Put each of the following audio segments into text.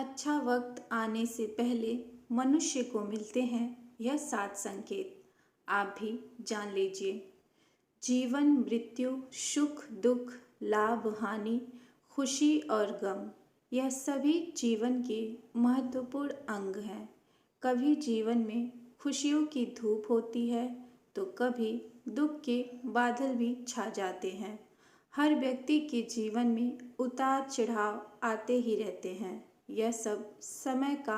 अच्छा वक्त आने से पहले मनुष्य को मिलते हैं यह 7 संकेत। आप भी जान लीजिए। जीवन मृत्यु, सुख दुख, लाभ हानि, खुशी और गम, यह सभी जीवन के महत्वपूर्ण अंग हैं। कभी जीवन में खुशियों की धूप होती है तो कभी दुख के बादल भी छा जाते हैं। हर व्यक्ति के जीवन में उतार चढ़ाव आते ही रहते हैं। यह सब समय का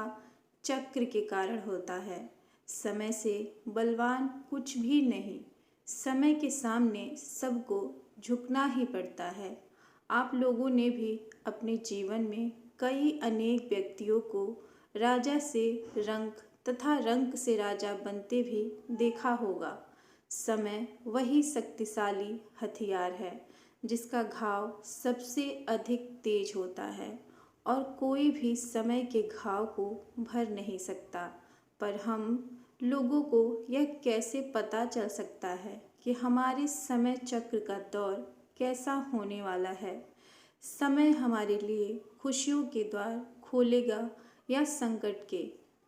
चक्र के कारण होता है। समय से बलवान कुछ भी नहीं। समय के सामने सबको झुकना ही पड़ता है। आप लोगों ने भी अपने जीवन में कई अनेक व्यक्तियों को राजा से रंक तथा रंक से राजा बनते भी देखा होगा। समय वही शक्तिशाली हथियार है जिसका घाव सबसे अधिक तेज होता है और कोई भी समय के घाव को भर नहीं सकता। पर हम लोगों को यह कैसे पता चल सकता है कि हमारे समय चक्र का दौर कैसा होने वाला है? समय हमारे लिए खुशियों के द्वार खोलेगा या संकट के?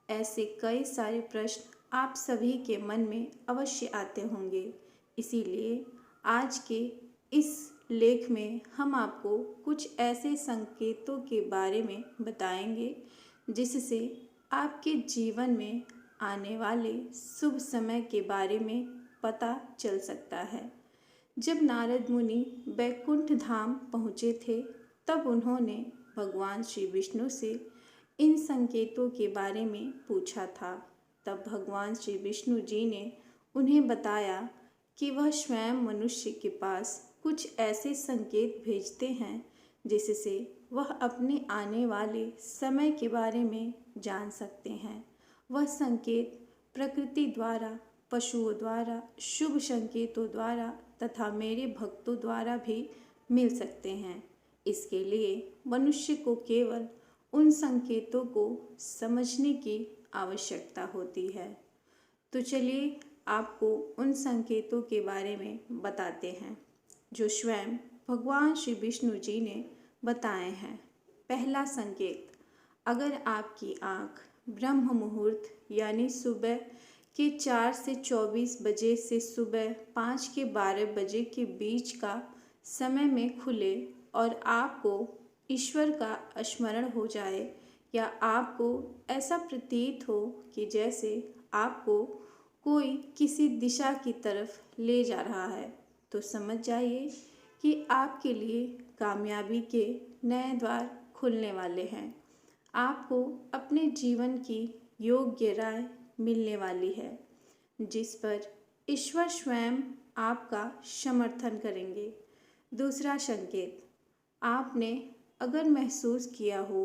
ऐसे कई सारे प्रश्न आप सभी के मन में अवश्य आते होंगे। इसीलिए आज के इस लेख में हम आपको कुछ ऐसे संकेतों के बारे में बताएंगे जिससे आपके जीवन में आने वाले शुभ समय के बारे में पता चल सकता है। जब नारद मुनि बैकुंठ धाम पहुँचे थे तब उन्होंने भगवान श्री विष्णु से इन संकेतों के बारे में पूछा था। तब भगवान श्री विष्णु जी ने उन्हें बताया कि वह स्वयं मनुष्य के पास कुछ ऐसे संकेत भेजते हैं जिससे वह अपने आने वाले समय के बारे में जान सकते हैं। वह संकेत प्रकृति द्वारा, पशुओं द्वारा, शुभ संकेतों द्वारा तथा मेरे भक्तों द्वारा भी मिल सकते हैं। इसके लिए मनुष्य को केवल उन संकेतों को समझने की आवश्यकता होती है। तो चलिए आपको उन संकेतों के बारे में बताते हैं जो स्वयं भगवान श्री विष्णु जी ने बताए हैं। पहला संकेत, अगर आपकी आँख ब्रह्म मुहूर्त यानी सुबह के 4 से 24 बजे से सुबह 5 के 12 बजे के बीच का समय में खुले और आपको ईश्वर का स्मरण हो जाए या आपको ऐसा प्रतीत हो कि जैसे आपको कोई किसी दिशा की तरफ ले जा रहा है, तो समझ जाइए कि आपके लिए कामयाबी के नए द्वार खुलने वाले हैं। आपको अपने जीवन की योग्य राय मिलने वाली है जिस पर ईश्वर स्वयं आपका समर्थन करेंगे। दूसरा संकेत, आपने अगर महसूस किया हो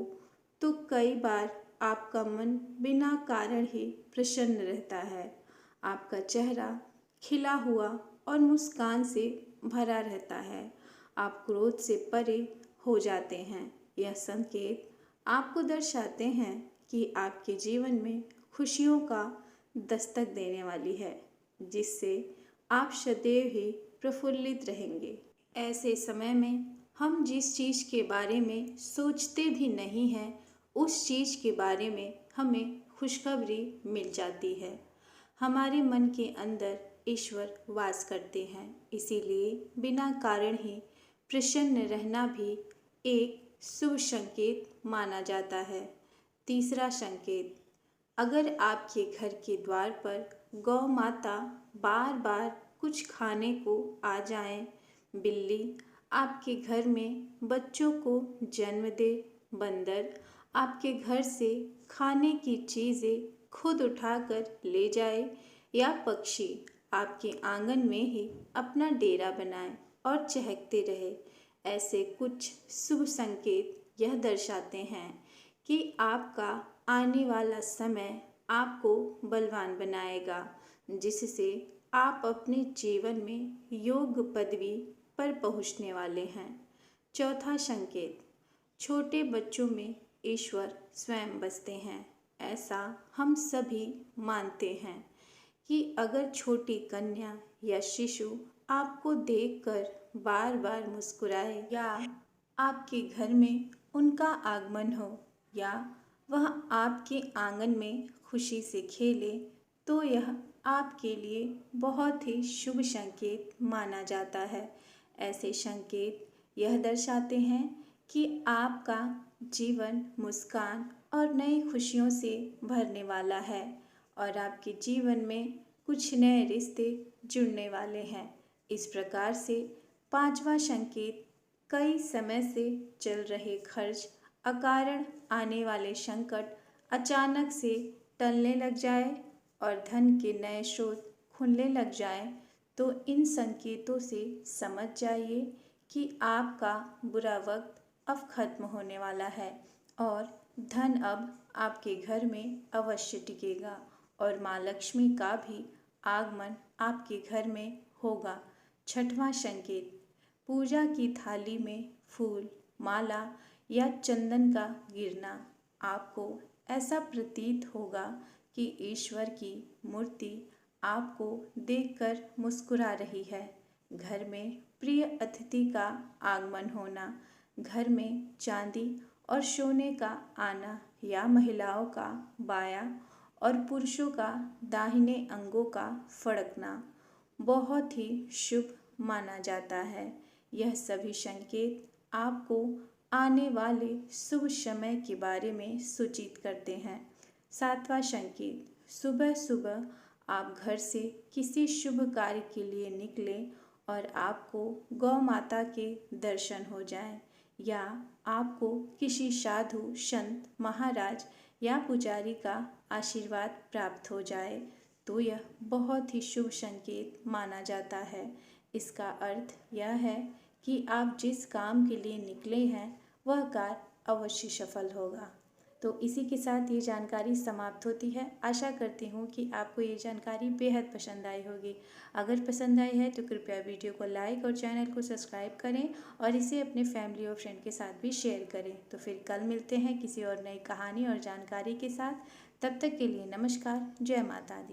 तो कई बार आपका मन बिना कारण ही प्रसन्न रहता है। आपका चेहरा खिला हुआ और मुस्कान से भरा रहता है। आप क्रोध से परे हो जाते हैं। यह संकेत आपको दर्शाते हैं कि आपके जीवन में खुशियों का दस्तक देने वाली है जिससे आप सदैव ही प्रफुल्लित रहेंगे। ऐसे समय में हम जिस चीज़ के बारे में सोचते भी नहीं हैं उस चीज़ के बारे में हमें खुशखबरी मिल जाती है। हमारे मन के अंदर ईश्वर वास करते हैं, इसीलिए बिना कारण ही प्रसन्न रहना भी एक शुभ संकेत माना जाता है। तीसरा संकेत, अगर आपके घर के द्वार पर गौ माता बार बार कुछ खाने को आ जाएं, बिल्ली आपके घर में बच्चों को जन्म दे, बंदर आपके घर से खाने की चीज़ें खुद उठाकर ले जाए या पक्षी आपके आंगन में ही अपना डेरा बनाए और चहकते रहे, ऐसे कुछ शुभ संकेत यह दर्शाते हैं कि आपका आने वाला समय आपको बलवान बनाएगा जिससे आप अपने जीवन में योग्य पदवी पर पहुंचने वाले हैं। चौथा संकेत, छोटे बच्चों में ईश्वर स्वयं बसते हैं। ऐसा हम सभी मानते हैं कि अगर छोटी कन्या या शिशु आपको देखकर बार बार मुस्कुराए या आपके घर में उनका आगमन हो या वह आपके आंगन में खुशी से खेले तो यह आपके लिए बहुत ही शुभ संकेत माना जाता है। ऐसे संकेत यह दर्शाते हैं कि आपका जीवन मुस्कान और नई खुशियों से भरने वाला है और आपके जीवन में कुछ नए रिश्ते जुड़ने वाले हैं। इस प्रकार से पांचवा संकेत कई समय से चल रहे खर्च, अकारण आने वाले संकट अचानक से टलने लग जाए और धन के नए स्रोत खुलने लग जाए, तो इन संकेतों से समझ जाइए कि आपका बुरा वक्त अब खत्म होने वाला है और धन अब आपके घर में अवश्य टिकेगा और माँ लक्ष्मी का भी आगमन आपके घर में होगा। छठवां संकेत, पूजा की थाली में फूल, माला या चंदन का गिरना। आपको ऐसा प्रतीत होगा कि ईश्वर की मूर्ति आपको देखकर मुस्कुरा रही है। घर में प्रिय अतिथि का आगमन होना, घर में चांदी और सोने का आना या महिलाओं का बायां और पुरुषों का दाहिने अंगों का फड़कना बहुत ही शुभ माना जाता है। यह सभी संकेत आपको आने वाले शुभ समय के बारे में सूचित करते हैं। सातवां संकेत, सुबह सुबह आप घर से किसी शुभ कार्य के लिए निकले और आपको गौ माता के दर्शन हो जाएं या आपको किसी साधु, संत, महाराज या पुजारी का आशीर्वाद प्राप्त हो जाए, तो यह बहुत ही शुभ संकेत माना जाता है। इसका अर्थ यह है कि आप जिस काम के लिए निकले हैं वह कार्य अवश्य सफल होगा। तो इसी के साथ ये जानकारी समाप्त होती है। आशा करती हूँ कि आपको ये जानकारी बेहद पसंद आई होगी। अगर पसंद आई है तो कृपया वीडियो को लाइक और चैनल को सब्सक्राइब करें और इसे अपने फैमिली और फ्रेंड के साथ भी शेयर करें। तो फिर कल मिलते हैं किसी और नई कहानी और जानकारी के साथ। तब तक के लिए नमस्कार। जय माता दी।